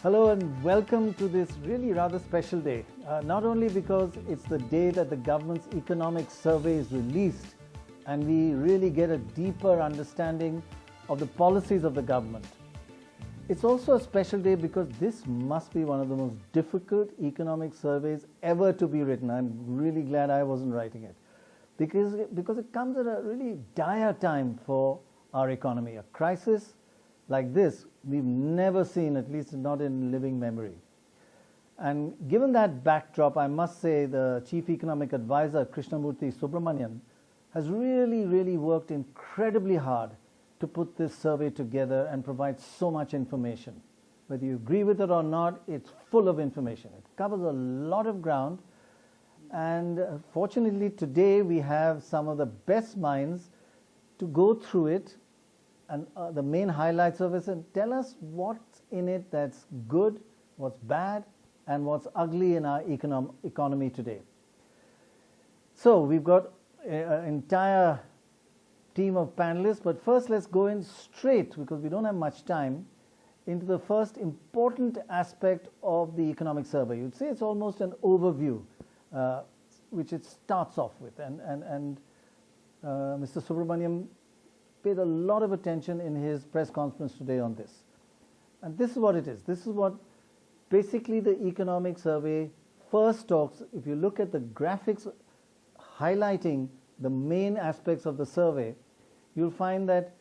Hello and welcome to this really rather special day. Not only because it's the day that the government's economic survey is released and we really get a deeper understanding of the policies of the government. It's also a special day because this must be one of the most difficult economic surveys ever to be written. I'm really glad I wasn't writing it because it comes at a really dire time for our economy. A crisis like this we've never seen, at least not in living memory. And given that backdrop, I must say the Chief Economic Advisor, Krishnamurthy Subramanian, has really worked incredibly hard to put this survey together and provide so much information. Whether you agree with it or not, it's full of information. It covers a lot of ground, and fortunately today we have some of the best minds to go through it and the main highlights of it and tell us what's in it that's good, what's bad, and what's ugly in our economy today. So we've got an entire team of panelists, but first let's go in straight, because we don't have much time, into the first important aspect of the economic survey. You'd say it's almost an overview, which it starts off with, and Mr. Subramanian paid a lot of attention in his press conference today on this. And this is what it is. This is what basically the economic survey first talks. If you look at the graphics highlighting the main aspects of the survey, you'll find that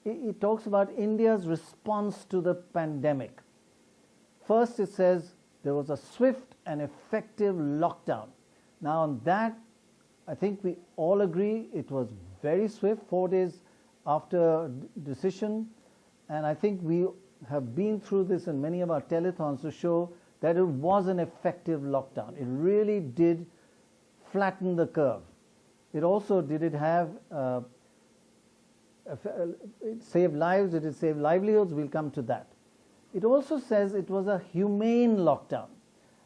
it talks about India's response to the pandemic. First, it says there was a swift and effective lockdown. Now on that, I think we all agree it was very swift, 4 days after decision, and I think we have been through this in many of our telethons to show that it was an effective lockdown. It really did flatten the curve. It also did it have it saved lives, did it save livelihoods? We'll come to that. It also says it was a humane lockdown,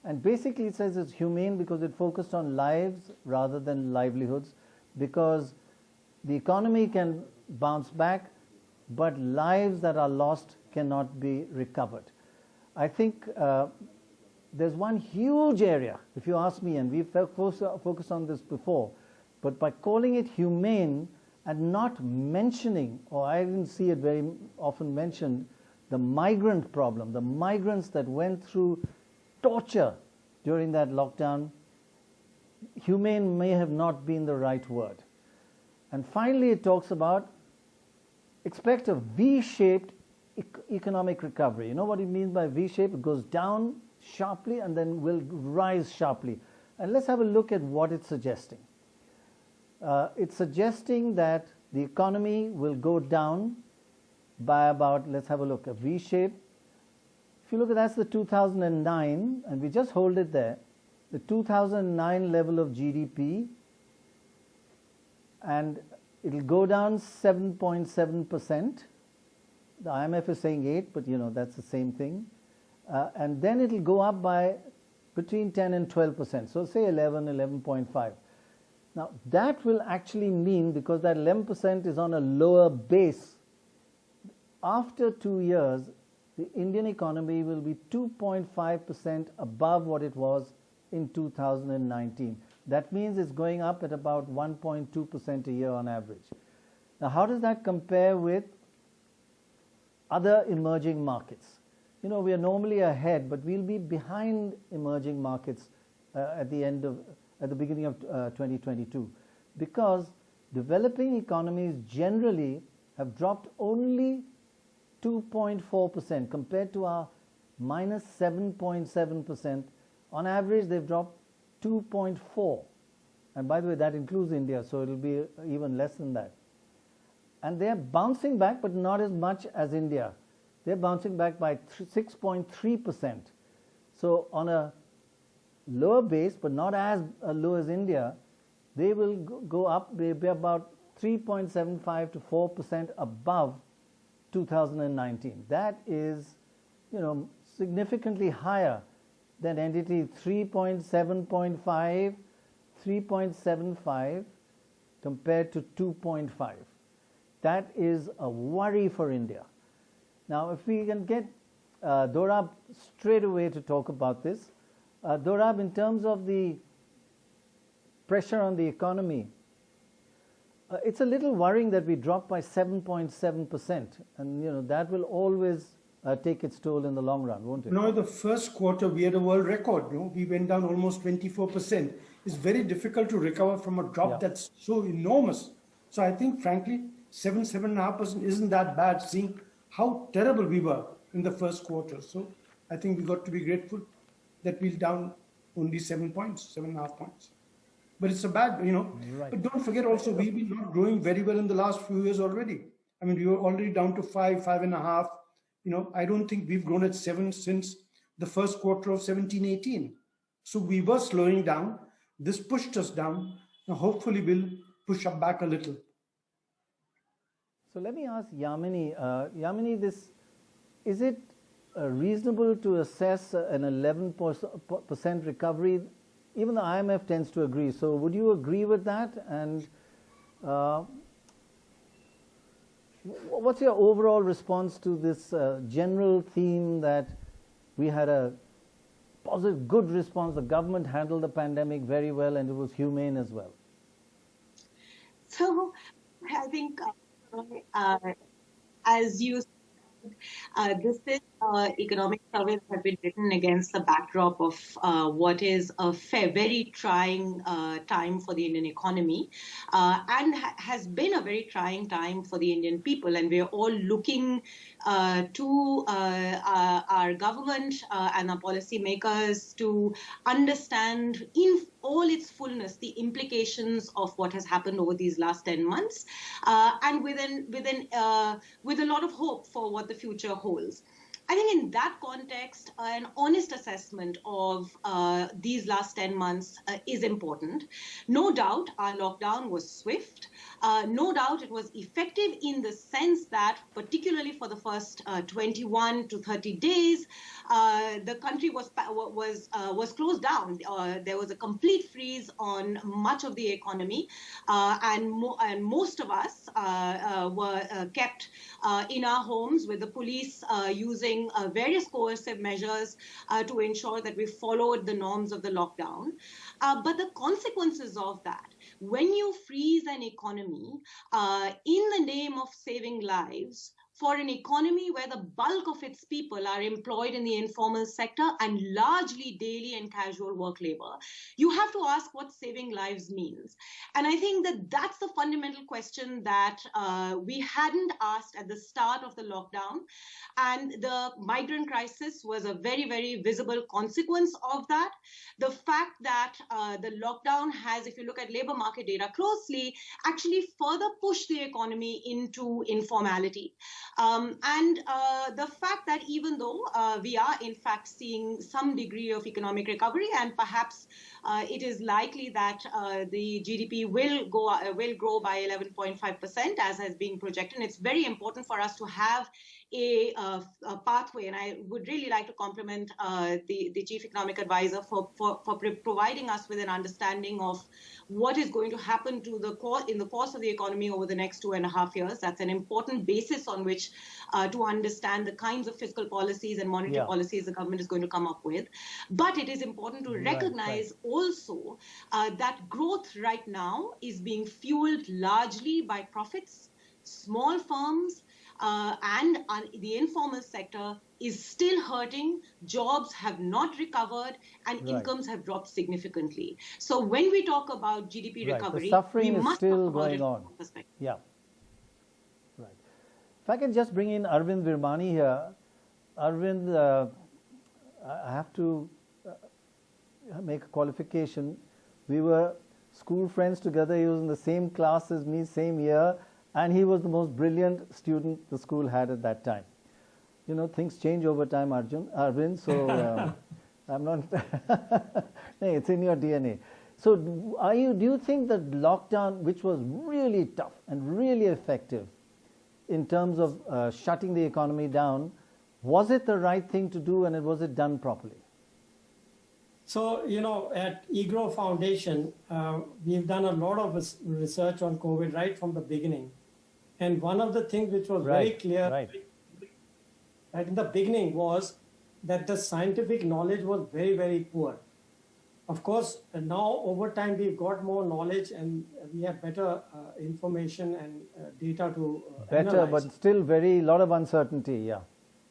and basically it says it's humane because it focused on lives rather than livelihoods, because the economy can bounce back, but lives that are lost cannot be recovered. I think there's one huge area, if you ask me, and we've focused on this before, but by calling it humane and not mentioning, or I didn't see it very often mentioned, the migrant problem, the migrants that went through torture during that lockdown, humane may have not been the right word. And finally, it talks about expect a V-shaped economic recovery. You know what it means by V-shape? It goes down sharply and then will rise sharply. And let's have a look at what it's suggesting. It's suggesting that the economy will go down by about, let's have a look, a V-shape. If you look at that's the 2009, and we just hold it there, the 2009 level of GDP, and it'll go down 7.7%. The IMF is saying 8, but you know that's the same thing. And then it'll go up by between 10 and 12%. So say 11, 11.5. Now that will actually mean, because that 11% is on a lower base, after 2 years, the Indian economy will be 2.5% above what it was in 2019. That means it's going up at about 1.2% a year on average. Now, how does that compare with other emerging markets? You know, we are normally ahead, but we'll be behind emerging markets at the beginning of 2022, because developing economies generally have dropped only 2.4% compared to our minus 7.7%. On average, they've dropped 2.4, and by the way, that includes India, so it'll be even less than that. And they're bouncing back, but not as much as India. They're bouncing back by 6.3%. So on a lower base, but not as low as India, they will go up, they'll be about 3.75 to 4% above 2019. That is, you know, significantly higher than NDTV 3.7.5, 3.75 compared to 2.5. That is a worry for India. Now, if we can get Dorab straight away to talk about this. Dorab, in terms of the pressure on the economy, it's a little worrying that we dropped by 7.7%, and that will always take its toll in the long run, won't it? No, the first quarter we had a world record. We went down almost 24%. It's very difficult to recover from a drop that's so enormous. So I think, frankly, 7.5% isn't that bad, seeing how terrible we were in the first quarter. So I think we got to be grateful that we're down only 7 points, 7.5 points. But it's a bad, Right. But don't forget also, we've been not growing very well in the last few years already. I mean, we were already down to 5.5. I don't think we've grown at 7 since the first quarter of 17-18. So we were slowing down. This pushed us down. Now hopefully we'll push up back a little. So let me ask Yamini. Yamini, is it reasonable to assess an 11% recovery? Even the IMF tends to agree. So would you agree with that? And what's your overall response to this general theme that we had a positive, good response? The government handled the pandemic very well, and it was humane as well. So I think, as you said, this is economic survey that have been written against the backdrop of what is a very trying time for the Indian economy, and has been a very trying time for the Indian people. And we are all looking to our government and our policymakers to understand in all its fullness the implications of what has happened over these last 10 months, and with a lot of hope for what the future holds. I think in that context, an honest assessment of these last 10 months is important. No doubt our lockdown was swift. No doubt it was effective in the sense that, particularly for the first 21 to 30 days, the country was closed down. There was a complete freeze on much of the economy, and most of us were kept in our homes, with the police using various coercive measures to ensure that we followed the norms of the lockdown. But the consequences of that, when you freeze an economy in the name of saving lives, for an economy where the bulk of its people are employed in the informal sector and largely daily and casual work labor, you have to ask what saving lives means. And I think that that's the fundamental question that we hadn't asked at the start of the lockdown. And the migrant crisis was a very, very visible consequence of that. The fact that the lockdown has, if you look at labor market data closely, actually further pushed the economy into informality. And the fact that even though we are in fact seeing some degree of economic recovery, and perhaps it is likely that the GDP will grow by 11.5% as has been projected, and it's very important for us to have a pathway. And I would really like to compliment the Chief Economic Advisor for providing us with an understanding of what is going to happen to in the course of the economy over the next 2.5 years. That's an important basis on which to understand the kinds of fiscal policies and monetary policies the government is going to come up with. But it is important to recognize also that growth right now is being fueled largely by profits, small firms, and the informal sector is still hurting. Jobs have not recovered, and incomes have dropped significantly. So when we talk about GDP recovery, the suffering we is must still talk about going it on. from that perspective. Yeah. Right. If I can just bring in Arvind Virmani here. Arvind, I have to make a qualification. We were school friends together. He was in the same class as me, same year, and he was the most brilliant student the school had at that time. You know, things change over time, Arvind, so I'm not... Hey, it's in your DNA. So do you think that lockdown, which was really tough and really effective in terms of shutting the economy down, was it the right thing to do, and was it done properly? So, you know, at eGrow Foundation, we've done a lot of research on COVID right from the beginning. And one of the things which was very clear right in the beginning was that the scientific knowledge was very, very poor. Of course, now over time we've got more knowledge and we have better information and data to better, analyze. but still very lot of uncertainty. Yeah.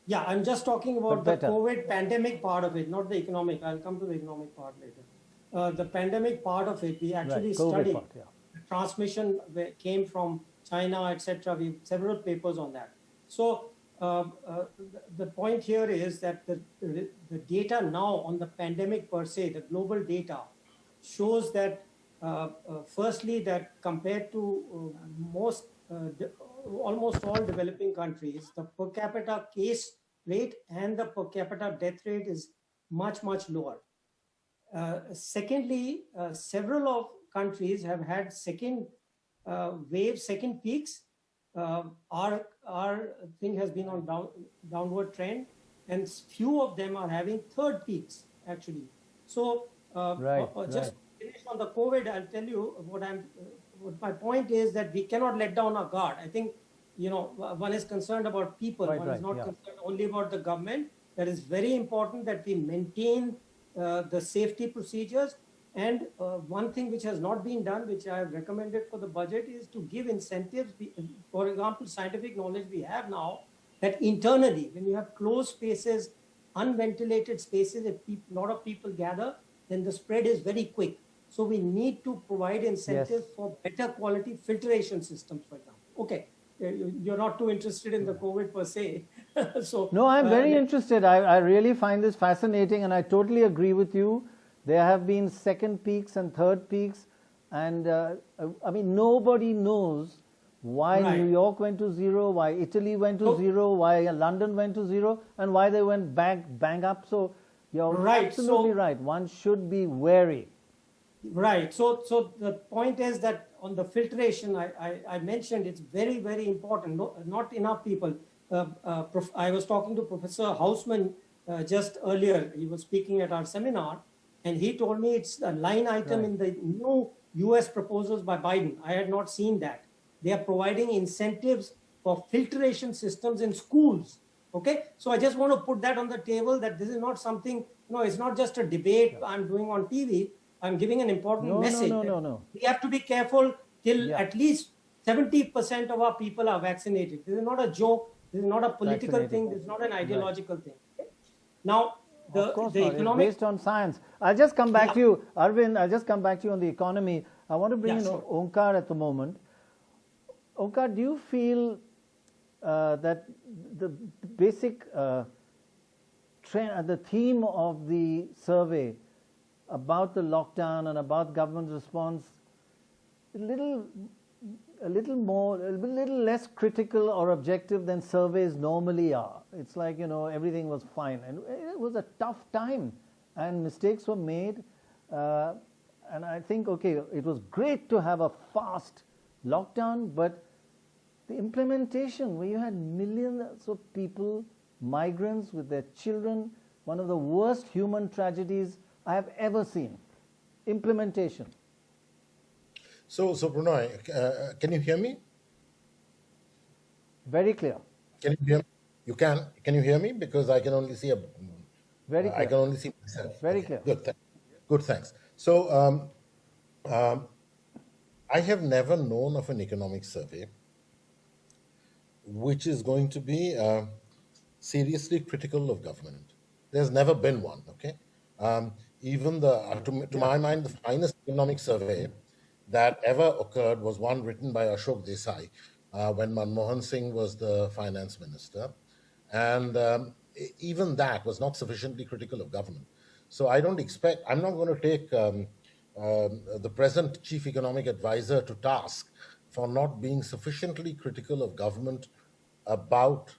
Yeah, I'm just talking about the COVID pandemic part of it, not the economic. I'll come to the economic part later. The pandemic part of it, we actually studied. Part, yeah. Transmission came from China, etc. We have several papers on that. So the point here is that the data now on the pandemic per se, the global data, shows that firstly that compared to almost all developing countries, the per capita case rate and the per capita death rate is much, much lower. Secondly, several of countries have had second waves, second peaks. Our thing has been on downward trend, and few of them are having third peaks actually. So just finish on the COVID, I'll tell you what my point is that we cannot let down our guard. I think, you know, one is concerned about people, one is not concerned only about the government. That is very important that we maintain the safety procedures. And one thing which has not been done, which I have recommended for the budget, is to give incentives. For example, scientific knowledge we have now that internally, when you have closed spaces, unventilated spaces, if a lot of people gather, then the spread is very quick. So we need to provide incentives for better quality filtration systems, for example. Okay, you're not too interested in the COVID per se. So no, I'm very interested. I really find this fascinating, and I totally agree with you. There have been second peaks and third peaks, and I mean, nobody knows why New York went to zero, why Italy went to zero, why London went to zero, and why they went bang up. So you're absolutely right. One should be wary. Right. So the point is that on the filtration, I mentioned it's very, very important. Not enough people. I was talking to Professor Hausman just earlier. He was speaking at our seminar, and he told me it's a line item in the new US proposals by Biden. I had not seen that. They are providing incentives for filtration systems in schools. Okay. So I just want to put that on the table, that this is not something, it's not just a debate I'm doing on TV. I'm giving an important message. No. We have to be careful till at least 70% of our people are vaccinated. This is not a joke. This is not a political thing. This is not an ideological thing. Okay? Now, the economic... It's based on science. I'll just come back to you, Arvind. I'll just come back to you on the economy. I want to bring in Onkar at the moment. Onkar, do you feel that the basic trend, the theme of the survey about the lockdown and about government response, a little less critical or objective than surveys normally are? It's like, everything was fine, and it was a tough time, and mistakes were made. And I think, it was great to have a fast lockdown, but the implementation, where you had millions of people, migrants with their children, one of the worst human tragedies I have ever seen. Implementation. So Prannoy, can you hear me? Very clear. Can you hear me? You can. Can you hear me? Because I can only see Very clear. I can only see myself. Very clear. Good. Thanks. So I have never known of an economic survey which is going to be seriously critical of government. There's never been one. Okay. Even to my mind, the finest economic survey that ever occurred was one written by Ashok Desai when Manmohan Singh was the finance minister. And even that was not sufficiently critical of government. So I'm not going to take the present chief economic advisor to task for not being sufficiently critical of government about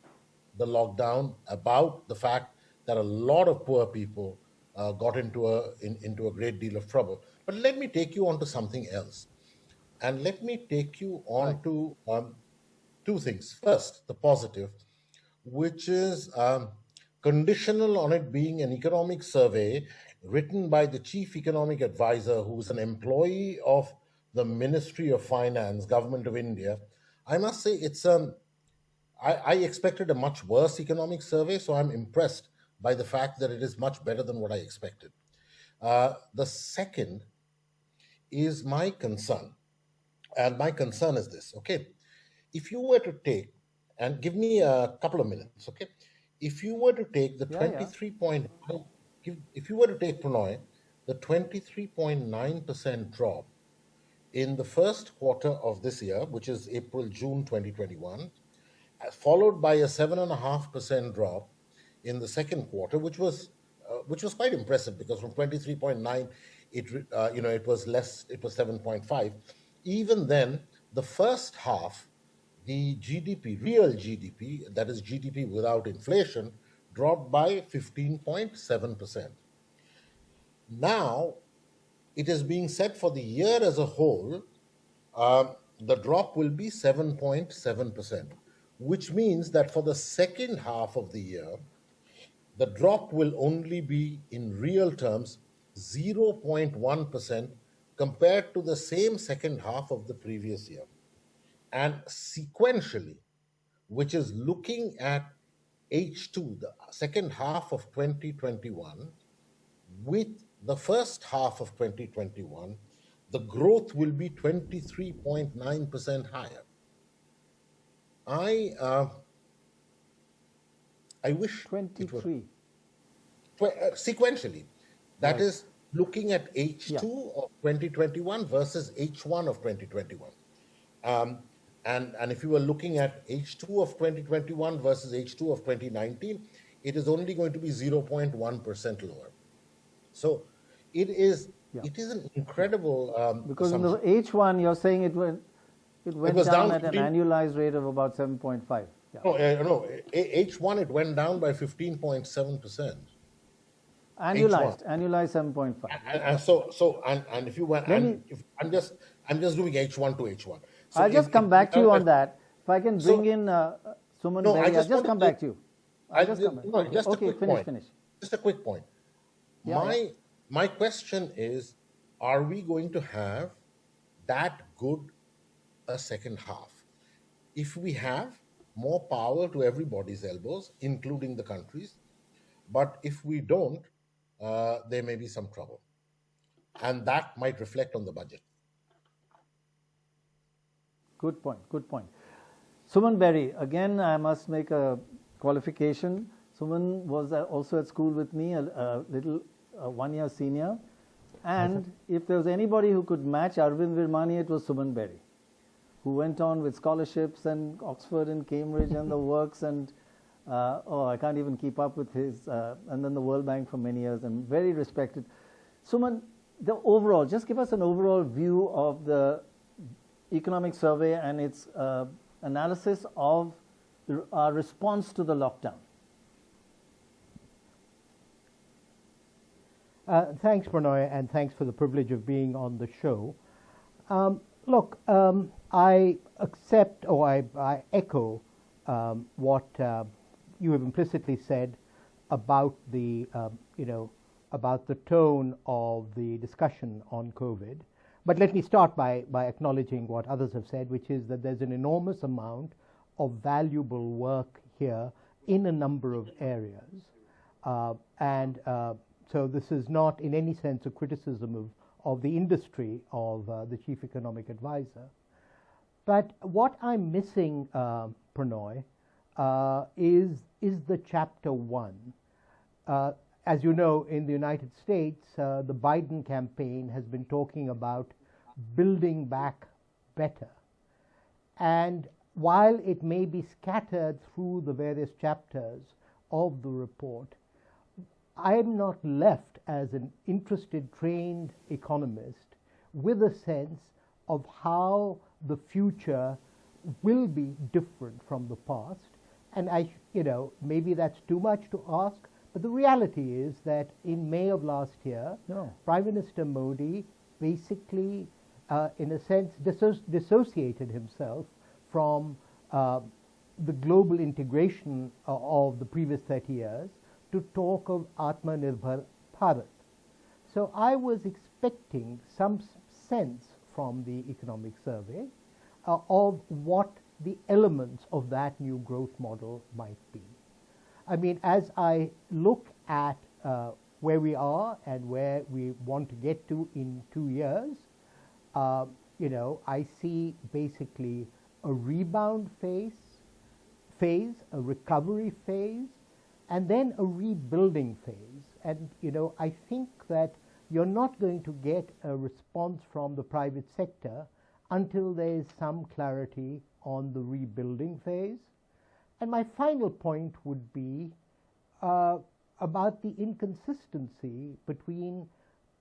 the lockdown, about the fact that a lot of poor people got into a great deal of trouble. But let me take you on to something else. And let me take you on to two things. First, the positive, which is conditional on it being an economic survey written by the chief economic advisor, who is an employee of the Ministry of Finance, Government of India. I must say I expected a much worse economic survey, so I'm impressed by the fact that it is much better than what I expected. The second is my concern. And my concern is this, okay? If you were to take, and give me a couple of minutes, okay? If you were to take the 23.9, if you were to take, Prannoy, the 23.9% drop in the first quarter of this year, which is April-June 2021, followed by a 7.5% drop in the second quarter, which was quite impressive, because from 23.9, it was less, it was 7.5. Even then, the first half, the GDP, real GDP, that is GDP without inflation, dropped by 15.7%. Now, it is being said for the year as a whole, the drop will be 7.7%, which means that for the second half of the year, the drop will only be, in real terms, 0.1% compared to the same second half of the previous year. And sequentially, which is looking at H2, the second half of 2021, with the first half of 2021, the growth will be 23.9% higher. I wish 23. Sequentially. That is looking at H2 of 2021 versus H1 of 2021. And if you were looking at H2 of 2021 versus H2 of 2019, it is only going to be 0.1% lower. So it is an incredible because assumption. in the H1 you're saying it went down at an annualized rate of about 7.5. No, H1 it went down by 15.7%. Annualized 7.5. And if you went, I'm just doing H1 to H1. So I'll just come back to you on that. If I can bring in Suman Berry, I'll just come back to you. Finish. Just a quick point. My question is, are we going to have that good a second half? If we have, more power to everybody's elbows, including the countries. But if we don't, there may be some trouble. And that might reflect on the budget. Good point. Suman Berry, again, I must make a qualification. Suman was also at school with me, a little 1 year senior. And if there was anybody who could match Arvind Virmani, it was Suman Berry, who went on with scholarships and Oxford and Cambridge and the works, and I can't even keep up with his, and then the World Bank for many years, and very respected. Suman, just give us an overall view of the economic survey and its analysis of our response to the lockdown. Thanks, Prannoy, and thanks for the privilege of being on the show. Look, I accept, or I echo what you have implicitly said about the, about the tone of the discussion on COVID. But let me start by acknowledging what others have said, which is that there's an enormous amount of valuable work here in a number of areas. So this is not in any sense a criticism of the industry of the chief economic advisor. But what I'm missing, Prannoy, is the chapter 1. As you know, in the United States, the Biden campaign has been talking about building back better. And while it may be scattered through the various chapters of the report, I am not left as an interested, trained economist with a sense of how the future will be different from the past. And maybe that's too much to ask, but the reality is that in May of last year, Prime Minister Modi basically, in a sense, dissociated himself from the global integration of the previous 30 years to talk of Atmanirbhar Bharat. So I was expecting some sense from the economic survey of what the elements of that new growth model might be. I mean, as I look at where we are and where we want to get to in 2 years, I see basically a rebound phase, a recovery phase, and then a rebuilding phase. And, I think that you're not going to get a response from the private sector until there is some clarity on the rebuilding phase. And my final point would be about the inconsistency between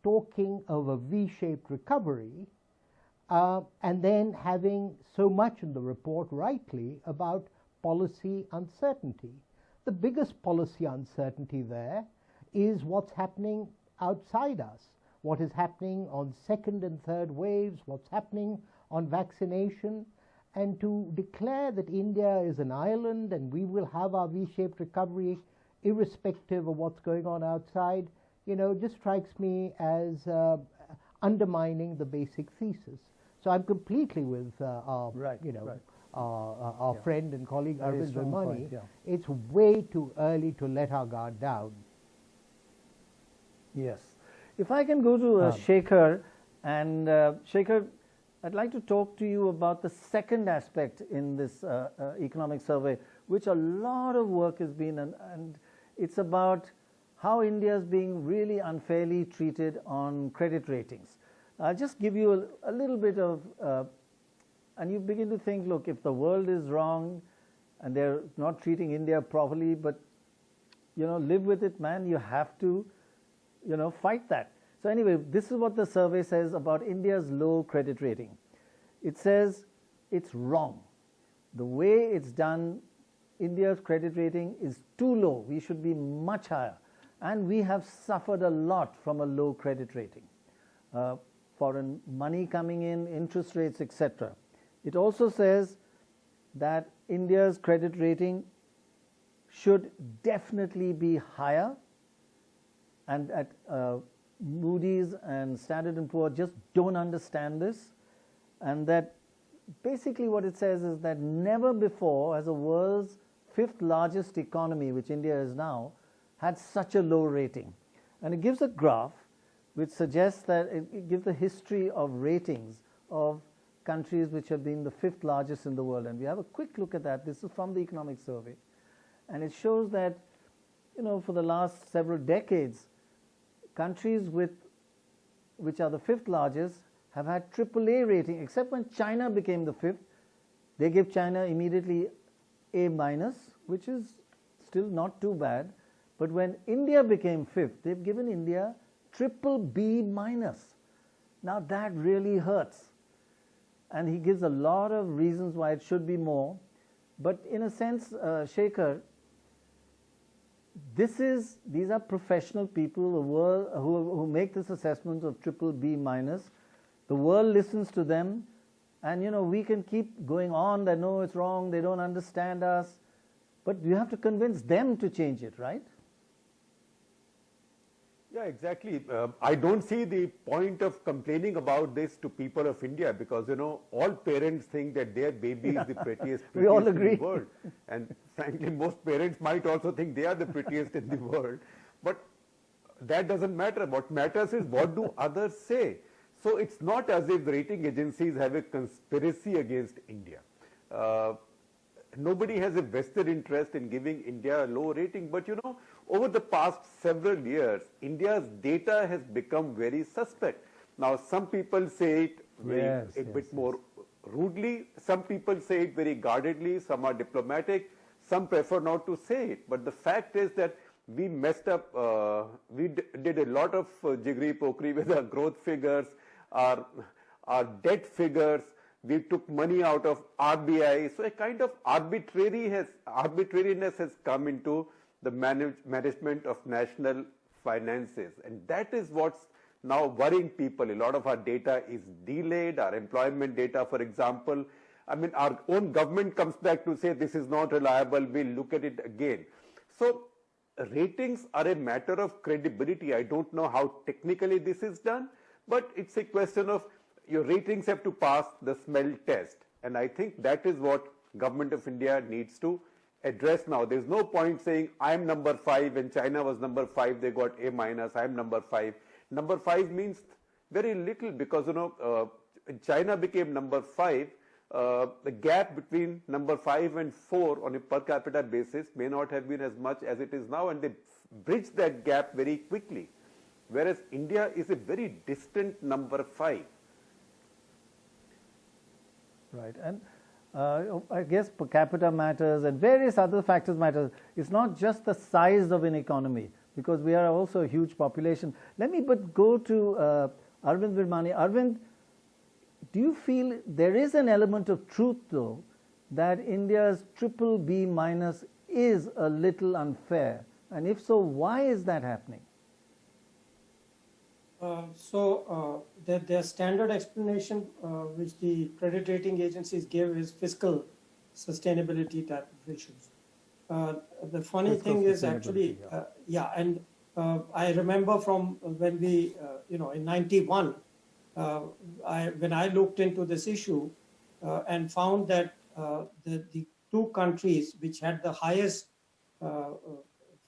talking of a V-shaped recovery and then having so much in the report rightly about policy uncertainty. The biggest policy uncertainty there is what's happening outside us, what is happening on second and third waves, what's happening on vaccination, and to declare that India is an island and we will have our V-shaped recovery irrespective of what's going on outside, just strikes me as undermining the basic thesis. So I'm completely with our friend and colleague Arvind Ramani. Yeah. It's way too early to let our guard down. Yes. If I can go to Shekhar, and Shekhar, I'd like to talk to you about the second aspect in this economic survey, which a lot of work has been, and it's about how India is being really unfairly treated on credit ratings. I'll just give you a little bit of, and you begin to think, look, if the world is wrong and they're not treating India properly, but, live with it, man, you have to, fight that. So anyway, this is what the survey says about India's low credit rating. It says it's wrong. The way it's done, India's credit rating is too low. We should be much higher. And we have suffered a lot from a low credit rating. Foreign money coming in, interest rates, etc. It also says that India's credit rating should definitely be higher, and at Moody's and Standard & Poor's just don't understand this, and that basically what it says is that never before has the world's fifth largest economy, which India is now, had such a low rating. And it gives a graph which suggests that it gives the history of ratings of countries which have been the fifth largest in the world. And we have a quick look at that. This is from the economic survey. And it shows that, for the last several decades, countries which are the fifth largest have had AAA rating, except when China became the fifth. They give China immediately A-, which is still not too bad. But when India became fifth, they've given India BBB-. Now that really hurts. And he gives a lot of reasons why it should be more. But in a sense, Shekhar, these are professional people, the world, who make this assessment of BBB-. The world listens to them, and we can keep going on that no, it's wrong, they don't understand us, but you have to convince them to change it, right? Yeah, exactly. I don't see the point of complaining about this to people of India, because all parents think that their baby is the prettiest We all in agree. the world, and frankly most parents might also think they are the prettiest in the world, but that doesn't matter. What matters is what do others say. So it's not as if the rating agencies have a conspiracy against India. Nobody has a vested interest in giving India a low rating, but over the past several years, India's data has become very suspect. Now, some people say it a bit more rudely, some people say it very guardedly, some are diplomatic, some prefer not to say it. But the fact is that we messed up, we did a lot of jiggery pokery with our growth figures, our debt figures. We took money out of RBI. So a kind of arbitrariness has come into the management of national finances. And that is what's now worrying people. A lot of our data is delayed, our employment data, for example. I mean, our own government comes back to say this is not reliable, we'll look at it again. So ratings are a matter of credibility. I don't know how technically this is done, but it's a question of your ratings have to pass the smell test. And I think that is what Government of India needs to address now. There's no point saying I'm number 5 when China was number 5, they got A minus, I'm number 5. Number 5 means very little because, China became number 5. The gap between number 5 and 4 on a per capita basis may not have been as much as it is now, and they bridged that gap very quickly. Whereas India is a very distant number 5. Right, and I guess per capita matters and various other factors matter. It's not just the size of an economy, because we are also a huge population. Let me go to Arvind Virmani. Arvind, do you feel there is an element of truth, though, that India's BBB minus is a little unfair? And if so, why is that happening? The standard explanation which the credit rating agencies give is fiscal sustainability type of issues. The funny thing is actually, I remember from when we, in 91, when I looked into this issue and found that the two countries which had the highest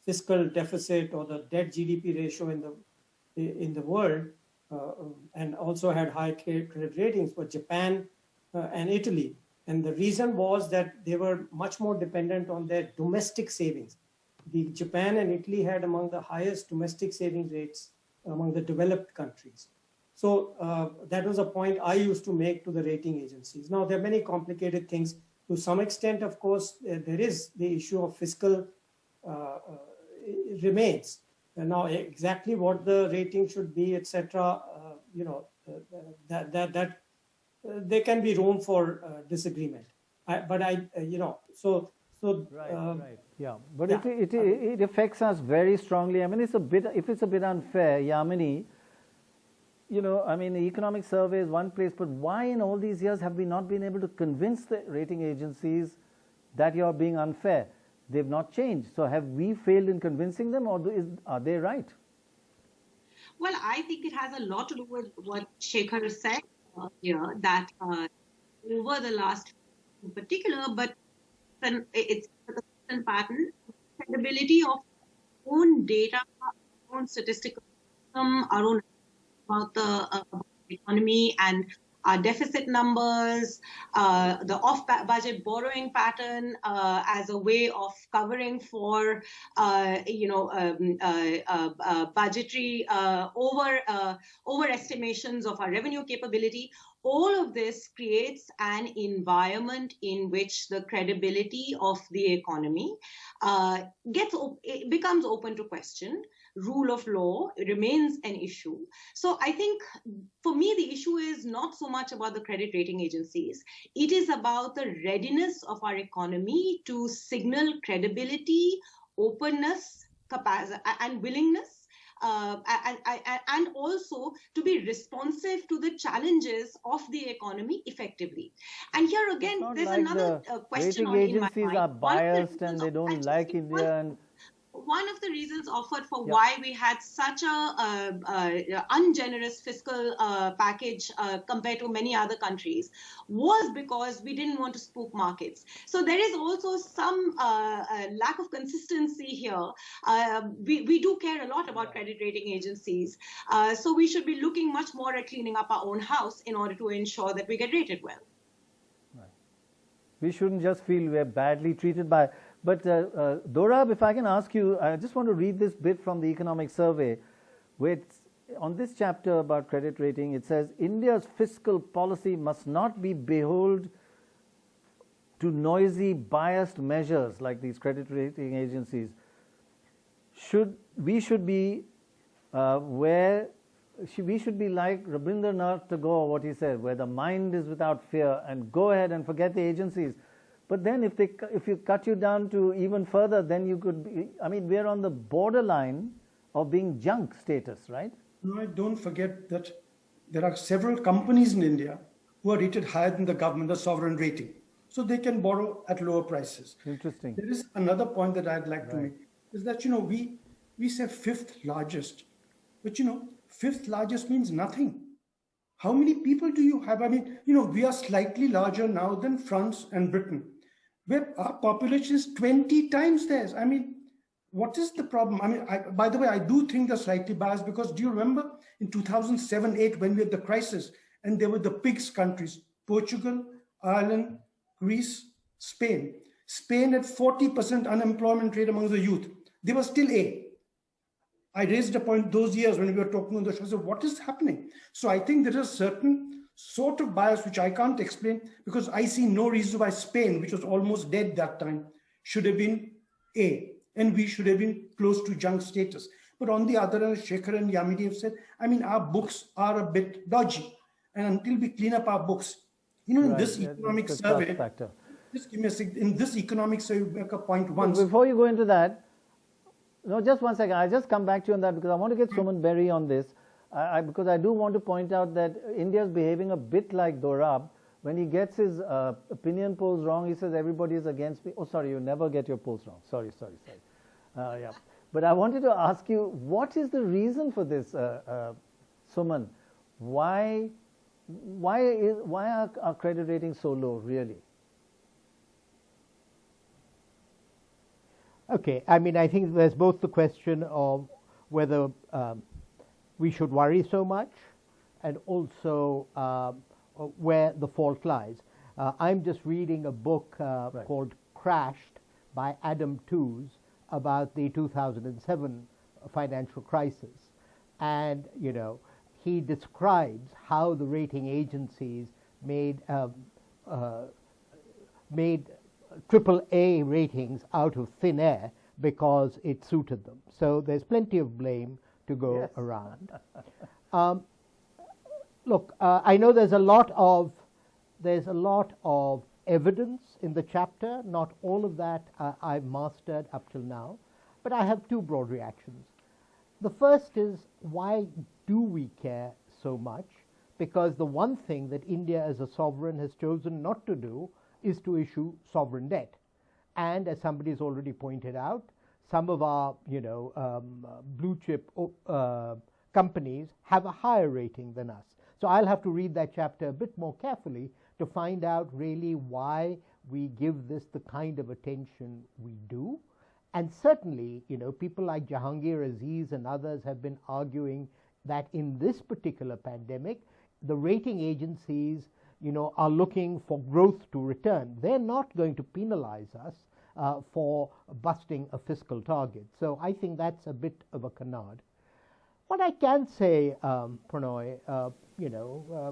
fiscal deficit or the debt GDP ratio in the world and also had high credit ratings were Japan and Italy. And the reason was that they were much more dependent on their domestic savings. Japan and Italy had among the highest domestic savings rates among the developed countries. So that was a point I used to make to the rating agencies. Now, there are many complicated things. To some extent, of course, there is the issue of fiscal remains. And now, exactly what the rating should be, etc., there can be room for disagreement. Right. Yeah, but it affects us very strongly. I mean, if it's a bit unfair, Yamini, the economic survey is one place, but why in all these years have we not been able to convince the rating agencies that you're being unfair? They've not changed. So have we failed in convincing them, or are they right? Well, I think it has a lot to do with what Shekhar said here, that over the last in particular, but it's a consistent pattern, credibility of own data, our own statistical system, our own about the economy and our deficit numbers, the off-budget borrowing pattern as a way of covering for, budgetary overestimations of our revenue capability. All of this creates an environment in which the credibility of the economy becomes open to question. Rule of law remains an issue. So I think for me, the issue is not so much about the credit rating agencies. It is about the readiness of our economy to signal credibility, openness, capacity, and willingness. And also to be responsive to the challenges of the economy effectively. And here again, there's like another question on in my mind. Rating agencies are biased and they don't like India. And one of the reasons offered for why we had such a ungenerous fiscal package compared to many other countries was because we didn't want to spook markets. So there is also some lack of consistency here. We do care a lot about credit rating agencies. So we should be looking much more at cleaning up our own house in order to ensure that we get rated well. Right. We shouldn't just feel we're badly treated by... But Dorab, if I can ask you, I just want to read this bit from the economic survey, where on this chapter about credit rating, it says, India's fiscal policy must not be beholden to noisy, biased measures like these credit rating agencies. We should be like Rabindranath Tagore, what he said, where the mind is without fear, and go ahead and forget the agencies. But then if you cut you down to even further, then you could be, we're on the borderline of being junk status, right? No, don't forget that there are several companies in India who are rated higher than the government, the sovereign rating. So they can borrow at lower prices. Interesting. There is another point that I'd like to make, is that, we say fifth largest, but fifth largest means nothing. How many people do you have? We are slightly larger now than France and Britain. where our population is 20 times theirs. I mean, what is the problem? I mean, by the way, I do think they're slightly biased because do you remember in 2007-8 when we had the crisis and there were the PIGS countries, Portugal, Ireland, Greece, Spain. Spain had 40% unemployment rate among the youth. They were still A. I raised a point those years when we were talking on the show. So what is happening? So I think there is a certain sort of bias which I can't explain because I see no reason why Spain, which was almost dead that time, should have been A. And we should have been close to junk status. But on the other hand, Shekhar and Yamini have said, I mean, our books are a bit dodgy. And until we clean up our books, you know, in this economic survey, just give me a second, in this economic survey, make a point once. Before you go into that, no, just one second. I'll just come back to you on that because I want to get Suman Berry on this. Because I do want to point out that India is behaving a bit like Dorab. When he gets his opinion polls wrong, he says everybody is against me. Oh, sorry, you never get your polls wrong. Sorry. Yeah. But I wanted to ask you, what is the reason for this, Suman? Why are our credit ratings so low, really? Okay, I mean, I think there's both the question of whether we should worry so much and also where the fault lies. I'm just reading a book called Crashed by Adam Tooze about the 2007 financial crisis. And, you know, he describes how the rating agencies made AAA ratings out of thin air because it suited them. So there's plenty of blame to go around. Look, I know there's a lot of evidence in the chapter. Not all of that I've mastered up till now, but I have two broad reactions. The first is, why do we care so much? Because the one thing that India as a sovereign has chosen not to do is to issue sovereign debt. And as somebody has already pointed out, some of our blue chip companies have a higher rating than us. So I'll have to read that chapter a bit more carefully to find out really why we give this the kind of attention we do. And certainly, you know, people like Jahangir Aziz and others have been arguing that in this particular pandemic, the rating agencies, you know, are looking for growth to return. They're not going to penalize us for busting a fiscal target. So I think that's a bit of a canard. What I can say, Prannoy,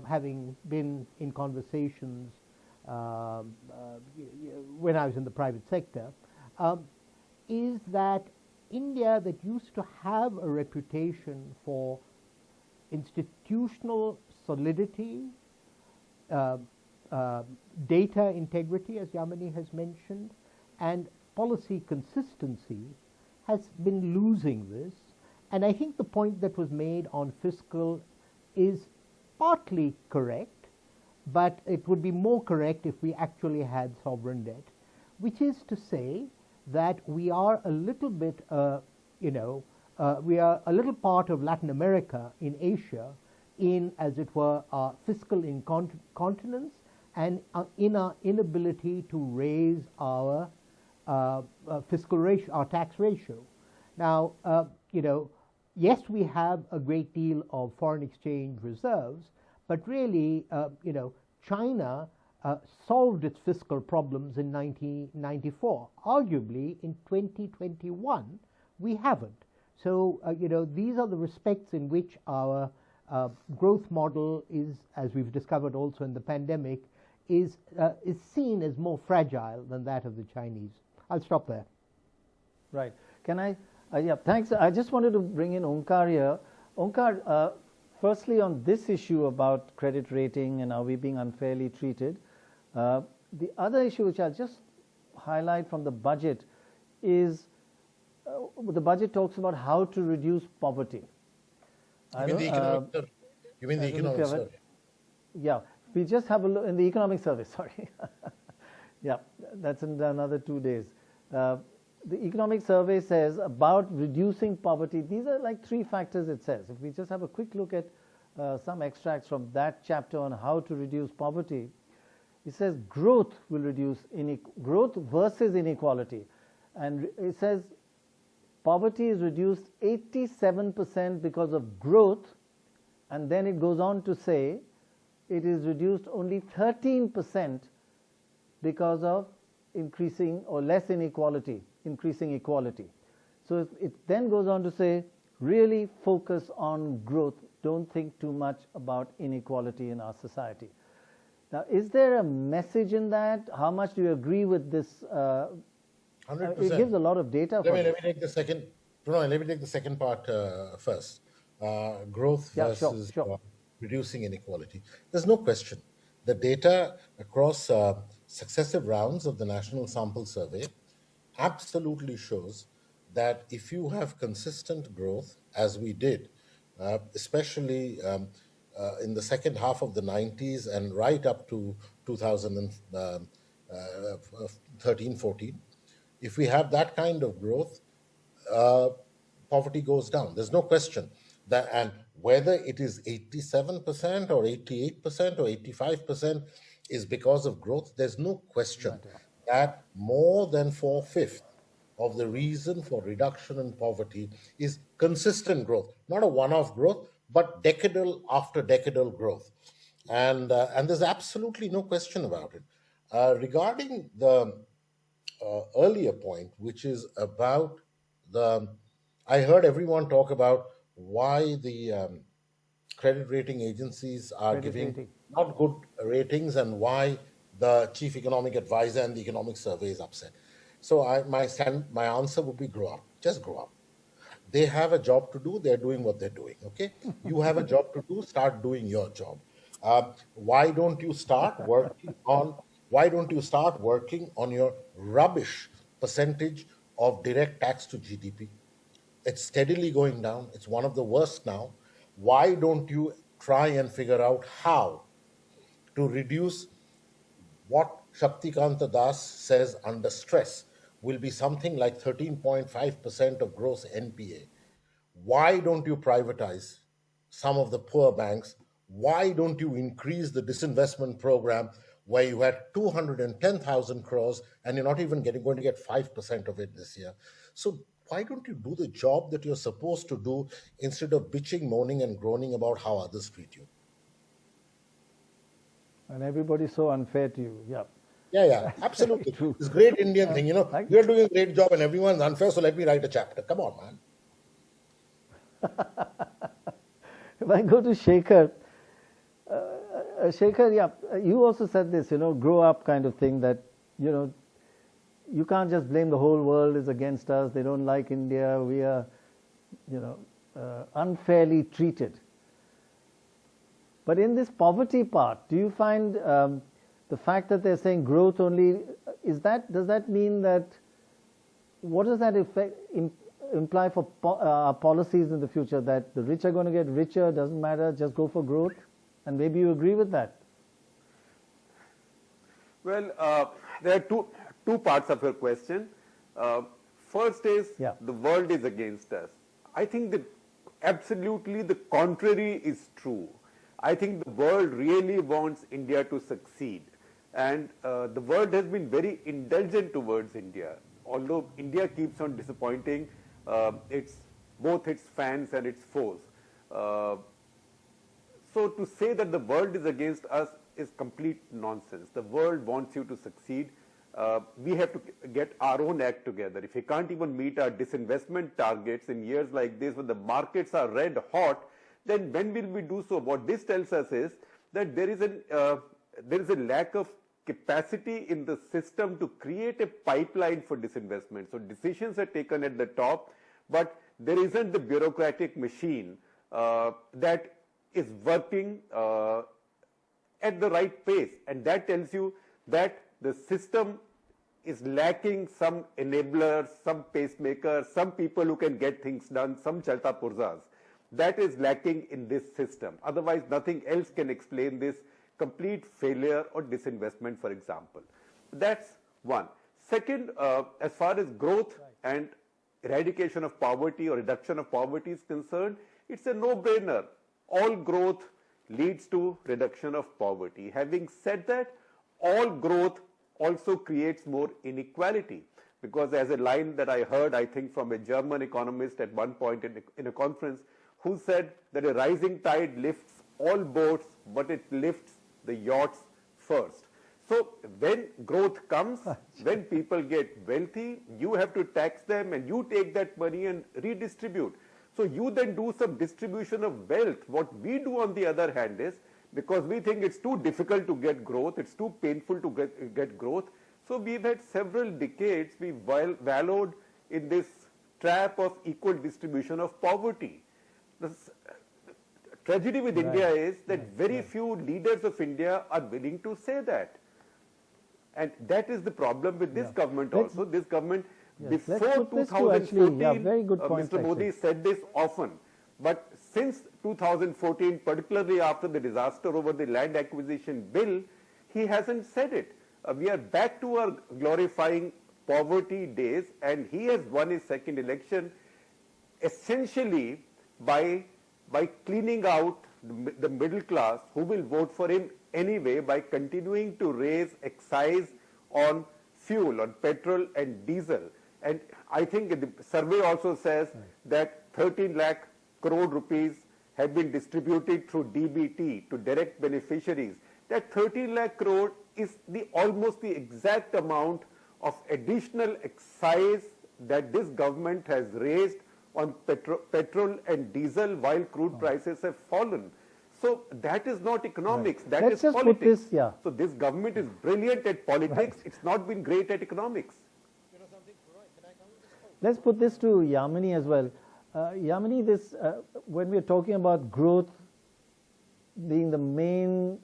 having been in conversations when I was in the private sector, is that India, that used to have a reputation for institutional solidity, data integrity, as Yamini has mentioned, and policy consistency, has been losing this. And I think the point that was made on fiscal is partly correct, but it would be more correct if we actually had sovereign debt, which is to say that we are a little bit, we are a little part of Latin America in Asia in, as it were, our fiscal incontinence and in our inability to raise our fiscal ratio, our tax ratio. Now, yes, we have a great deal of foreign exchange reserves, but really, China solved its fiscal problems in 1994. Arguably, in 2021, we haven't. So, these are the respects in which our growth model is, as we've discovered also in the pandemic, is seen as more fragile than that of the Chinese. I'll stop there. Right. Can I? Yeah, thanks. I just wanted to bring in Onkar here. Onkar, firstly on this issue about credit rating and are we being unfairly treated, the other issue which I'll just highlight from the budget is the budget talks about how to reduce poverty. You mean the economic survey? You mean the economic survey? Yeah, we just have a look in the economic survey, sorry. Yeah, that's in another 2 days. The economic survey says about reducing poverty. These are like 3 factors it says. If we just have a quick look at some extracts from that chapter on how to reduce poverty, It says growth will reduce growth versus inequality. And it says poverty is reduced 87% because of growth, and then it goes on to say it is reduced only 13% because of increasing or less inequality, increasing equality. So it then goes on to say, really focus on growth. Don't think too much about inequality in our society. Now, is there a message in that? How much do you agree with this? 100%. It gives a lot of data. Let me take the second. Prannoy, let me take the second part first. Growth versus reducing inequality. There's no question. The data across successive rounds of the National Sample Survey absolutely shows that if you have consistent growth, as we did, especially in the second half of the 90s and right up to 2013-14, if we have that kind of growth, poverty goes down. There's no question that, and whether it is 87% or 88% or 85% is because of growth, there's no question that more than 4/5 of the reason for reduction in poverty is consistent growth, not a one-off growth, but decadal after decadal growth. And there's absolutely no question about it. Regarding the earlier point, which is about I heard everyone talk about why the credit rating agencies are giving not good ratings and why the chief economic advisor and the economic survey is upset. So my answer would be grow up. Just grow up. They have a job to do. They're doing what they're doing. Okay, you have a job to do. Start doing your job. Why don't you start working on? Why don't you start working on your rubbish percentage of direct tax to GDP? It's steadily going down. It's one of the worst now. Why don't you try and figure out how to reduce what Shaktikanta Das says under stress will be something like 13.5% of gross NPA. Why don't you privatize some of the poor banks? Why don't you increase the disinvestment program where you had 210,000 crores and you're not even going to get 5% of it this year? So why don't you do the job that you're supposed to do instead of bitching, moaning, and groaning about how others treat you? And everybody's so unfair to you. Yeah. Yeah, absolutely. This great Indian thing, you're doing a great job and everyone's unfair, so let me write a chapter. Come on, man. If I go to Shekhar, you also said this, grow up kind of thing, that, you can't just blame the whole world is against us, they don't like India, we are, unfairly treated. But in this poverty part, do you find the fact that they're saying growth only, does that mean that, what does that imply for policies in the future, that the rich are going to get richer, doesn't matter, just go for growth? And maybe you agree with that. Well, there are two parts of your question. First is the world is against us. I think that absolutely the contrary is true. I think the world really wants India to succeed. And the world has been very indulgent towards India. Although India keeps on disappointing both its fans and its foes. So to say that the world is against us is complete nonsense. The world wants you to succeed. We have to get our own act together. If we can't even meet our disinvestment targets in years like this, when the markets are red hot, then when will we do so? What this tells us is that there is a lack of capacity in the system to create a pipeline for disinvestment. So decisions are taken at the top, but there isn't the bureaucratic machine that is working at the right pace. And that tells you that the system is lacking some enablers, some pacemakers, some people who can get things done, some chalta purzas. That is lacking in this system. Otherwise, nothing else can explain this complete failure or disinvestment, for example. That's one. Second, as far as growth and eradication of poverty or reduction of poverty is concerned, it's a no-brainer. All growth leads to reduction of poverty. Having said that, all growth also creates more inequality. Because as a line that I heard, I think from a German economist at one point in a conference, who said that a rising tide lifts all boats, but it lifts the yachts first. So when growth comes, when people get wealthy, you have to tax them and you take that money and redistribute. So you then do some distribution of wealth. What we do on the other hand is, because we think it's too difficult to get growth, it's too painful to get growth, so we've had several decades, we wallowed in this trap of equal distribution of poverty. The tragedy with India is that very few leaders of India are willing to say that. And that is the problem with this government also. This government, before 2014, Mr. Modi said this often. But since 2014, particularly after the disaster over the land acquisition bill, he hasn't said it. We are back to our glorifying poverty days, and he has won his second election essentially by cleaning out the middle class who will vote for him anyway, by continuing to raise excise on fuel, on petrol and diesel. And I think the survey also says that 13 lakh crore rupees have been distributed through DBT to direct beneficiaries. That 13 lakh crore is almost the exact amount of additional excise that this government has raised on petrol and diesel while crude prices have fallen. So that is not economics, that is politics. So this government is brilliant at politics, it's not been great at economics. Let's put this to Yamini as well. Yamini, when we're talking about growth being the main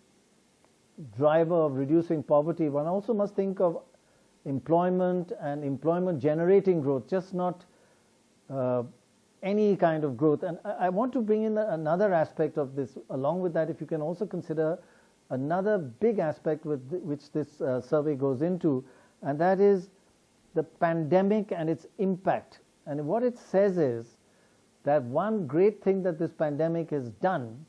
driver of reducing poverty, one also must think of employment and employment generating growth, just not any kind of growth. And I want to bring in another aspect of this. Along with that, if you can also consider another big aspect which this survey goes into, and that is the pandemic and its impact. And what it says is that one great thing that this pandemic has done,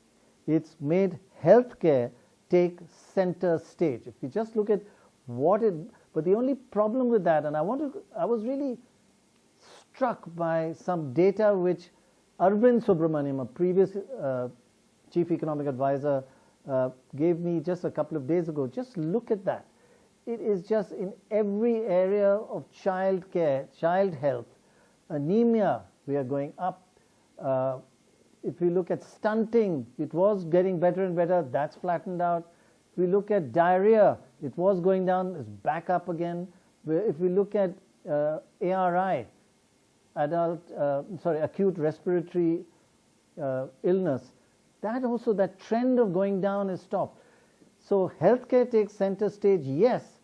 it's made healthcare take center stage. If you just look at but the only problem with that, and I was really struck by some data which Arvind Subramaniam, a previous chief economic advisor, gave me just a couple of days ago. Just look at that. It is just in every area of child care, child health, anemia, we are going up. If we look at stunting, it was getting better and better, that's flattened out. If we look at diarrhea, it was going down, it's back up again. If we look at ARI, acute respiratory illness, that trend of going down is stopped. So healthcare takes center stage, yes,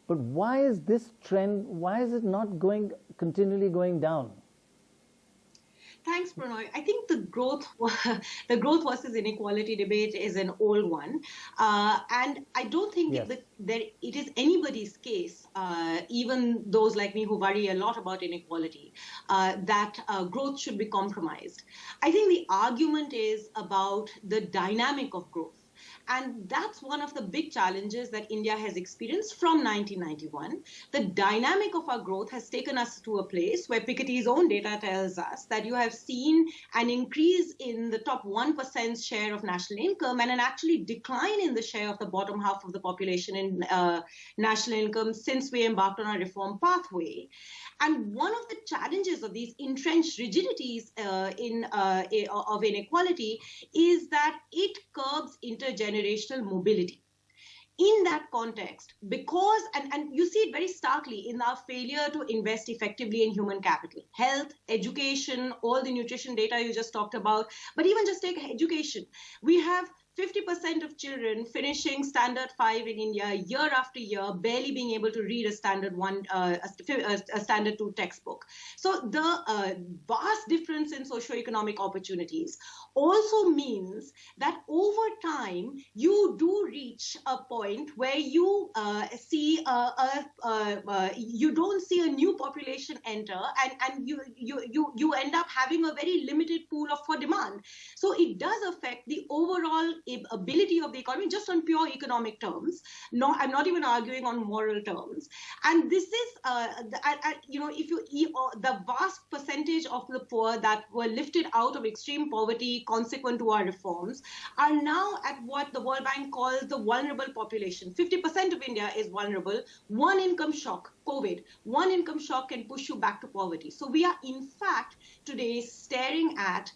but why is this trend, why is it not continually going down? Thanks, Prannoy. I think the growth versus inequality debate is an old one. And I don't think that it is anybody's case, even those like me who worry a lot about inequality, that growth should be compromised. I think the argument is about the dynamic of growth. And that's one of the big challenges that India has experienced from 1991. The dynamic of our growth has taken us to a place where Piketty's own data tells us that you have seen an increase in the top 1% share of national income and an actually decline in the share of the bottom half of the population in national income since we embarked on our reform pathway. And one of the challenges of these entrenched rigidities of inequality is that it curbs intergenerational mobility. In that context, because, and you see it very starkly in our failure to invest effectively in human capital, health, education, all the nutrition data you just talked about, but even just take education. We have 50% of children finishing standard 5 in India year after year, barely being able to read a standard 1, a standard 2 textbook. So the vast difference in socioeconomic opportunities also means that over time you do reach a point where you see you don't see a new population enter, and you end up having a very limited pool for demand. So it does affect the overall ability of the economy, just on pure economic terms. No, I'm not even arguing on moral terms. And this is, if the vast percentage of the poor that were lifted out of extreme poverty consequent to our reforms are now at what the World Bank calls the vulnerable population. 50% of India is vulnerable. One income shock, COVID, one income shock can push you back to poverty. So we are in fact today staring at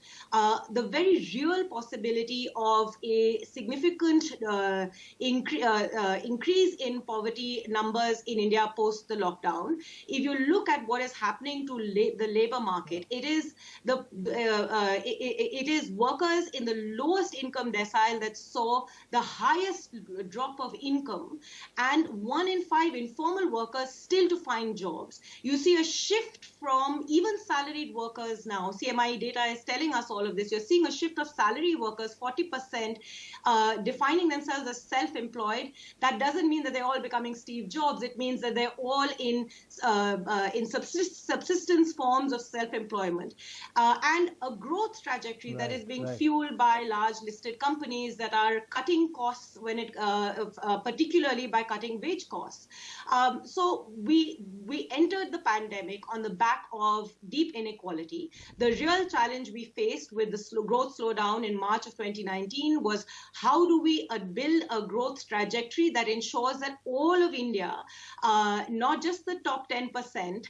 the very real possibility of a significant increase in poverty numbers in India post the lockdown. If you look at what is happening to the labor market, it is it is workers in the lowest income decile that saw the highest drop of income, and 1 in 5 informal workers still to find jobs. You see a shift from even salaried workers now. CMI data is telling us all of this. You're seeing a shift of salary workers, 40% defining themselves as self-employed. That doesn't mean that they're all becoming Steve Jobs. It means that they're all in subsistence forms of self-employment, and a growth trajectory that is being fueled by large listed companies that are cutting costs when it, particularly by cutting wage costs. So we entered the pandemic on the back of deep inequality. The real challenge we faced with the growth slowdown in March of 2019 was how do we build a growth trajectory that ensures that all of India, not just the top 10%,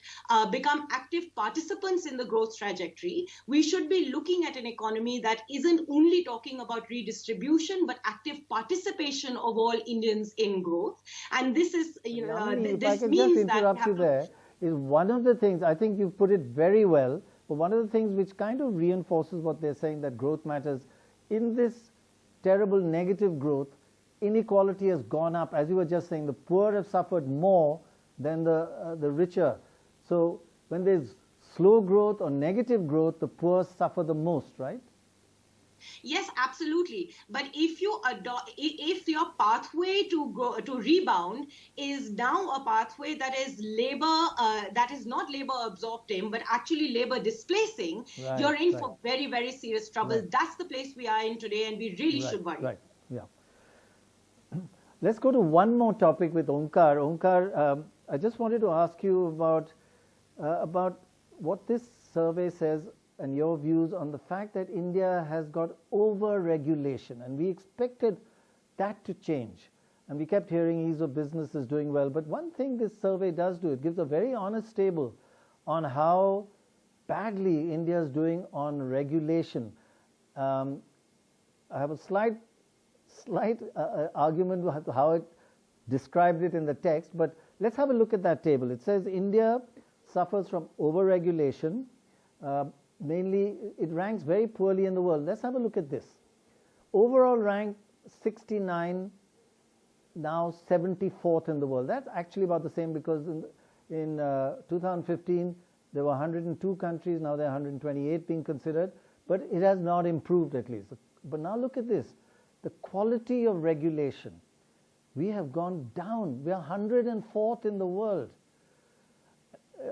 become active participants in the growth trajectory. We should be looking at an economy that isn't only talking about redistribution, but active participation of all Indians in growth. And this is, this means just interrupt you there, is one of the things, I think you've put it very well, but one of the things which kind of reinforces what they're saying, that growth matters. In this terrible negative growth, inequality has gone up. As you were just saying, the poor have suffered more than the richer. So when there's slow growth or negative growth, the poor suffer the most, right? Yes, absolutely. But if you if your pathway to rebound is now a pathway that is that is not labor absorptive, but actually labor displacing, you're in for very, very serious trouble. That's the place we are in today, and we really should worry. Right. Yeah. Let's go to one more topic with Onkar. Onkar, I just wanted to ask you about what this survey says and your views on the fact that India has got over-regulation, and we expected that to change. And we kept hearing ease of business is doing well. But one thing this survey does do, it gives a very honest table on how badly India is doing on regulation. I have a slight argument with how it described it in the text, but let's have a look at that table. It says India suffers from over-regulation. Mainly, it ranks very poorly in the world. Let's have a look at this. Overall rank 69, now 74th in the world. That's actually about the same, because in 2015, there were 102 countries. Now there are 128 being considered, but it has not improved at least. But now look at this. The quality of regulation. We have gone down. We are 104th in the world.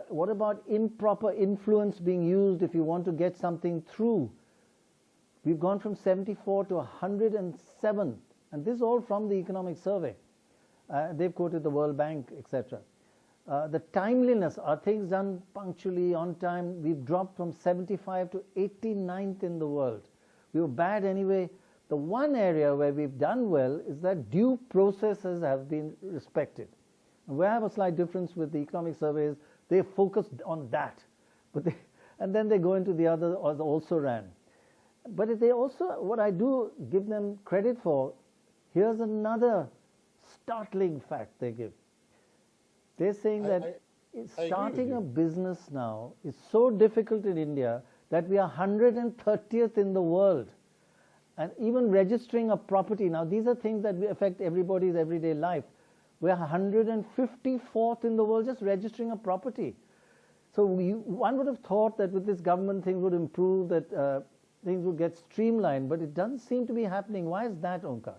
What about improper influence being used if you want to get something through? We've gone from 74 to 107, and this is all from the economic survey. They've quoted the World Bank, etc. The timeliness, are things done punctually, on time? We've dropped from 75 to 89th in the world. We were bad anyway. The one area where we've done well is that due processes have been respected. And we have a slight difference with the economic surveys. They focused on that, and then they go into the other, or also ran. But they also, what I do give them credit for, here's another startling fact they give. They're saying that starting a business now is so difficult in India that we are 130th in the world. And even registering a property, now these are things that affect everybody's everyday life. We're 154th in the world just registering a property. So one would have thought that with this government things would improve, that things would get streamlined, but it doesn't seem to be happening. Why is that, Onkar?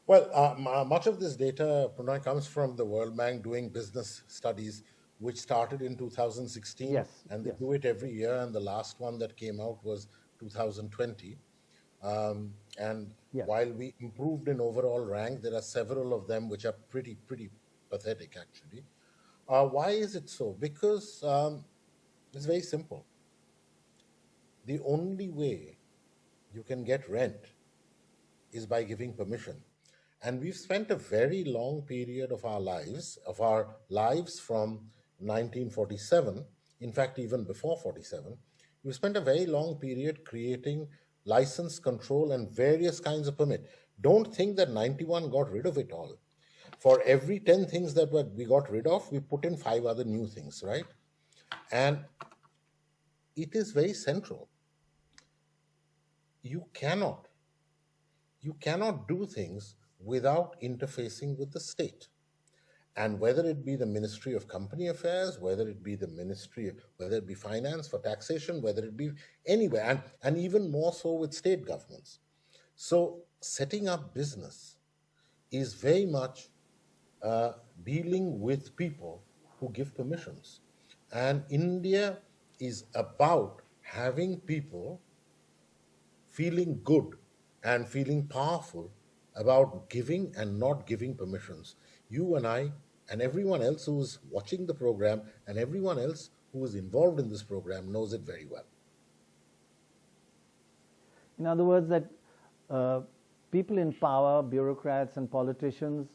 Well, much of this data, Prannoy, comes from the World Bank doing business studies, which started in 2016. Yes, and they do it every year, and the last one that came out was 2020. And Yes. While we improved in overall rank, there are several of them which are pretty pathetic, actually. Why is it so? Because it's very simple. The only way you can get rent is by giving permission. And we've spent a very long period of our lives from 1947, in fact, even before 47, we've spent a very long period creating license control and various kinds of permit. Don't think that 91 got rid of it all. For every 10 things that we got rid of, we put in 5 other new things, right? And it is very central. You cannot do things without interfacing with the state. And whether it be the Ministry of Company Affairs, whether it be finance for taxation, whether it be anywhere, and even more so with state governments. So setting up business is very much dealing with people who give permissions. And India is about having people feeling good and feeling powerful about giving and not giving permissions. You and I and everyone else who is watching the program and everyone else who is involved in this program knows it very well. In other words, that people in power, bureaucrats and politicians,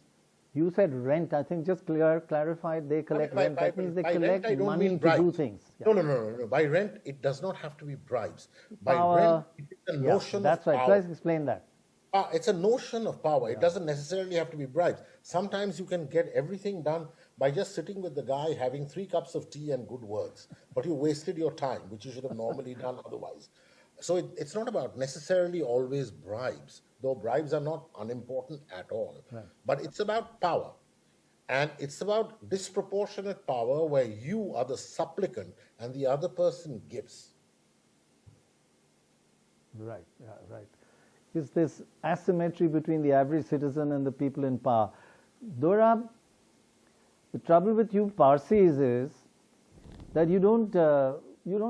you said rent, I think just clarified, they collect rent. That means they collect money to do things. Yeah. No. By rent, it does not have to be bribes. By Power, rent, it is a notion that's of right. power. Please explain that. It's a notion of power. It doesn't necessarily have to be bribes. Sometimes you can get everything done by just sitting with the guy, having 3 cups of tea and good words. But you wasted your time, which you should have normally done otherwise. So it's not about necessarily always bribes, though bribes are not unimportant at all. Right. But it's about power. And it's about disproportionate power where you are the supplicant and the other person gives. Right, yeah, right. Is this asymmetry between the average citizen and the people in power. Dora, the trouble with you Parsis is that you don't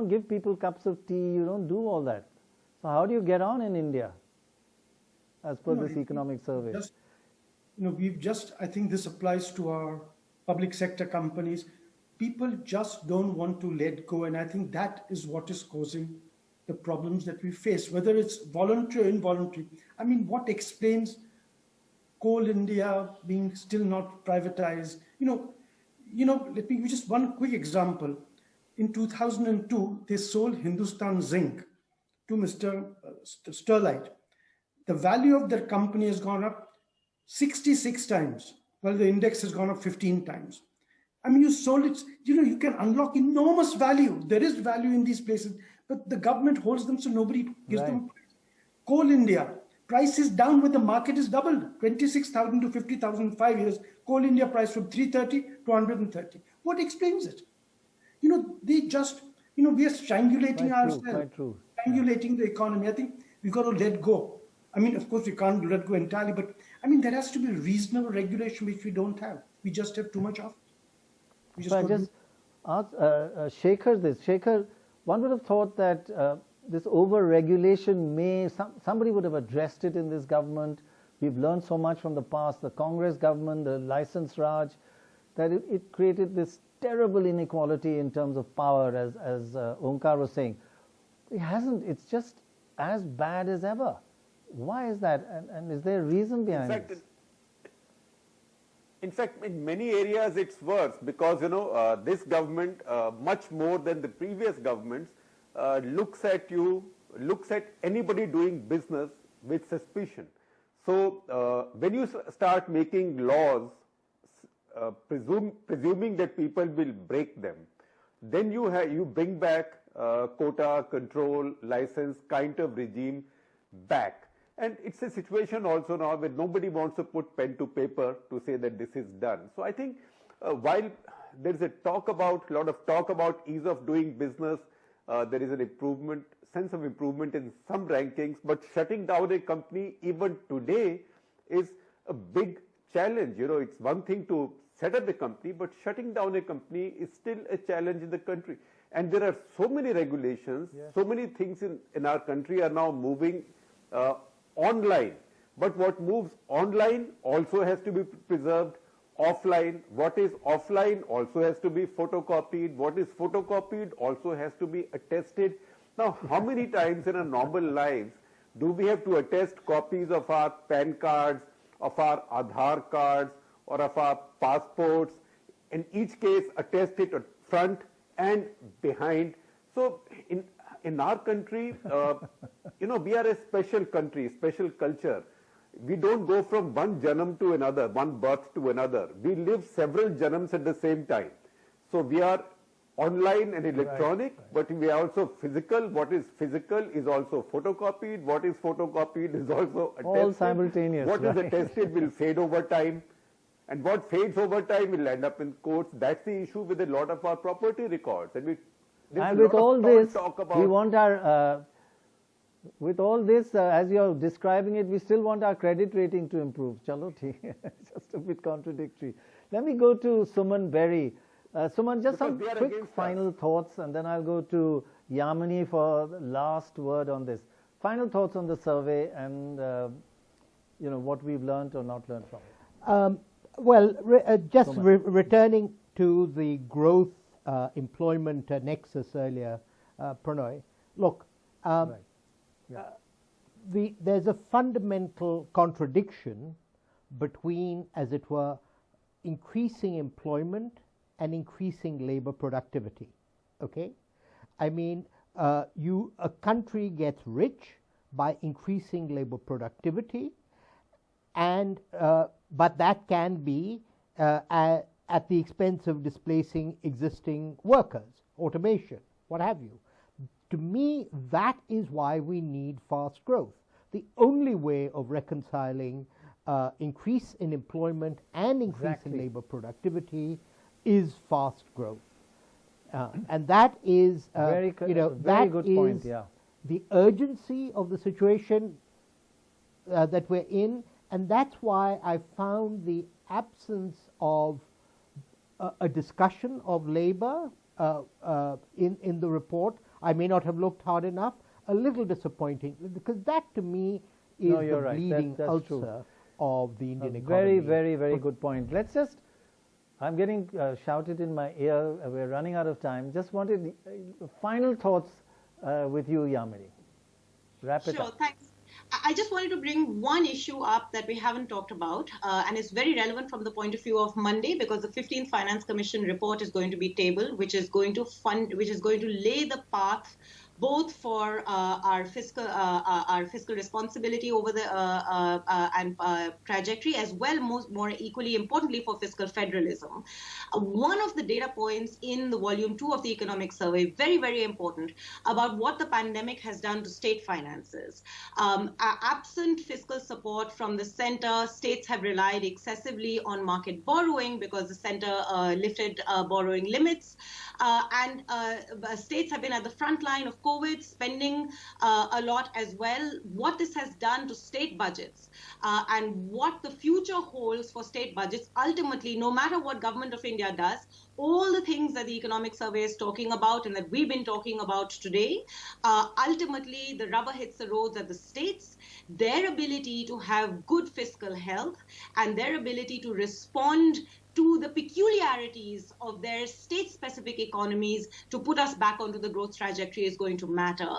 give people cups of tea, you don't do all that. So how do you get on in India as per this economic survey? I think this applies to our public sector companies. People just don't want to let go, and I think that is what is causing the problems that we face, whether it's voluntary or involuntary. I mean, what explains Coal India being still not privatized? Let me give you just one quick example. In 2002, they sold Hindustan Zinc to Mr. Sterlite. The value of their company has gone up 66 times, while the index has gone up 15 times. I mean, you sold it, you can unlock enormous value. There is value in these places, but the government holds them so nobody gives them. Coal India, price is down when the market is doubled, 26,000 to 50,000 in 5 years. Coal India price from 330 to 130. What explains it? They just, we are strangulating ourselves, strangulating the economy. I think we've got to let go. I mean, of course, we can't let go entirely, but I mean, there has to be reasonable regulation, which we don't have. We just have too much of it. I just asked Shekhar this. Shekhar, one would have thought that this over-regulation somebody would have addressed it in this government. We've learned so much from the past, the Congress government, the license Raj, that it created this terrible inequality in terms of power, as Onkar was saying. It hasn't. It's just as bad as ever. Why is that? And is there a reason behind it? In fact, in many areas it's worse because, this government, much more than the previous governments, looks at anybody doing business with suspicion. So when you start making laws, presuming that people will break them, then you bring back quota, control, license kind of regime back. And it's a situation also now where nobody wants to put pen to paper to say that this is done. So I think while there's a lot of talk about ease of doing business, there is an sense of improvement in some rankings, but shutting down a company even today is a big challenge. It's one thing to set up a company, but shutting down a company is still a challenge in the country. And there are so many regulations, so many things in our country are now moving online. But what moves online also has to be preserved. Offline, what is offline also has to be photocopied. What is photocopied also has to be attested. Now, how many times in a normal lives do we have to attest copies of our PAN cards, of our Aadhaar cards, or of our passports? In each case, attest it at front and behind. So, in our country, we are a special country, special culture. We don't go from one janam to another, one birth to another. We live several janams at the same time. So we are online and electronic, but we are also physical. What is physical is also photocopied. What is photocopied is also attested. All simultaneous. What is attested will fade over time. And what fades over time will end up in courts. That's the issue with a lot of our property records. And with all this, we want our... with all this, as you're describing it, we still want our credit rating to improve. Chalo, just a bit contradictory. Let me go to Suman Berry. Suman, just some quick final thoughts, and then I'll go to Yamini for the last word on this. Final thoughts on the survey and what we've learned or not learned from it. Returning to the growth employment nexus earlier, Prannoy. Look. There's a fundamental contradiction between, as it were, increasing employment and increasing labor productivity. Okay, I mean, a country gets rich by increasing labor productivity, and but that can be at the expense of displacing existing workers, automation, what have you. To me, that is why we need fast growth. The only way of reconciling increase in employment and increase in labor productivity is fast growth. And that is, very good point, yeah. The urgency of the situation that we're in, and that's why I found the absence of a discussion of labor in the report. I may not have looked hard enough, a little disappointing, because that to me is the bleeding ulcer of the Indian economy. Very, very good point. Let's just, I'm getting shouted in my ear, we're running out of time. Just wanted final thoughts with you, Yamini. Wrap it up. Sure, thanks. I just wanted to bring one issue up that we haven't talked about, and it's very relevant from the point of view of Monday, because the 15th Finance Commission report is going to be tabled, which is going to lay the path both for our fiscal responsibility over the and trajectory, as well, more equally importantly, for fiscal federalism. One of the data points in the volume 2 of the economic survey, very, very important, about what the pandemic has done to state finances. Absent fiscal support from the center, states have relied excessively on market borrowing because the center lifted borrowing limits, and states have been at the front line of COVID, spending a lot as well. What this has done to state budgets and what the future holds for state budgets, ultimately, no matter what Government of India does, all the things that the economic survey is talking about and that we've been talking about today, ultimately the rubber hits the roads at the states. Their ability to have good fiscal health and their ability to respond to the peculiarities of their state-specific economies to put us back onto the growth trajectory is going to matter.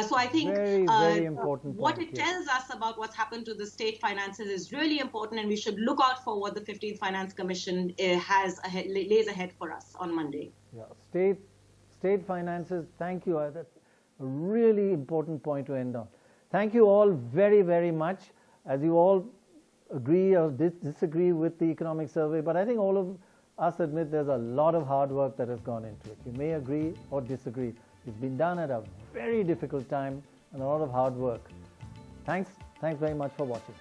So I think very important what it tells us about what's happened to the state finances is really important, and we should look out for what the 15th Finance Commission lays ahead for us on Monday. Yeah, state finances, thank you. That's a really important point to end on. Thank you all very, very much. As you all agree or disagree with the economic survey, but I think all of us admit there's a lot of hard work that has gone into it. You may agree or disagree. It's been done at a very difficult time and a lot of hard work. Thanks very much for watching.